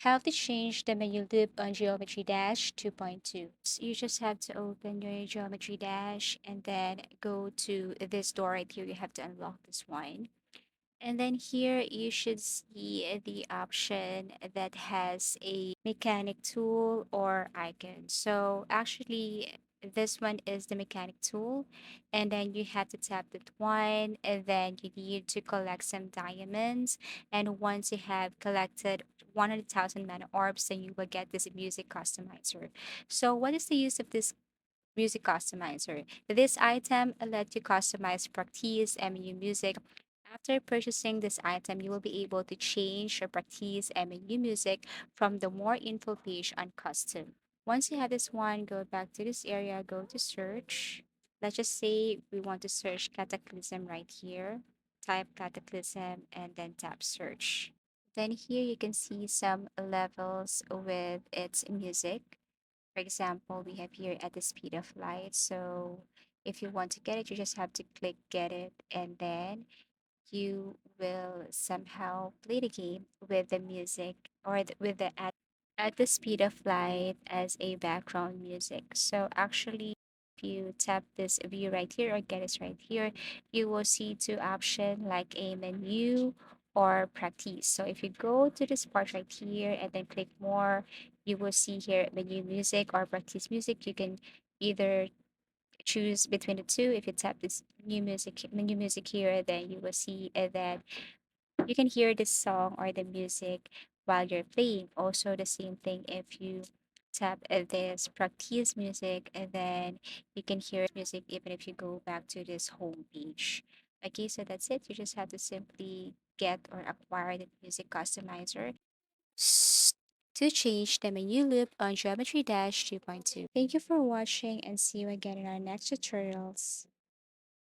how to change the menu loop on Geometry Dash 2.2. So you just have to open your Geometry Dash and then go to this door right here. You have to unlock this one. And then here you should see the option that has a mechanic tool or icon. So actually this one is the mechanic tool, and then you have to tap that one, and then you need to collect some diamonds, and once you have collected 100,000 mana orbs, then you will get this music customizer. So what is the use of this music customizer? This item lets you customize practice MU music. After purchasing this item, you will be able to change or practice MU music from the more info page on custom. Once you have this one, go back to this area, go to search. Let's just say we want to search Cataclysm right here. Type Cataclysm and then tap search. Then here you can see some levels with its music. For example, we have here at the speed of light. So if you want to get it, you just have to click get it, and then you will somehow play the game with the music or with the at the speed of light as a background music. So actually, if you tap this view right here or get it right here, you will see two options like a menu or practice. So if you go to this part right here and then click more, you will see here menu music or practice music. You can either choose between the two. If you tap this new music menu music here, then you will see that you can hear the song or the music while you're playing. Also, the same thing if you tap this practice music, and then you can hear music even if you go back to this home page. Okay, so that's it. You just have to simply get or acquire the music customizer to change the menu loop on Geometry Dash 2.2. Thank you for watching and see you again in our next tutorials.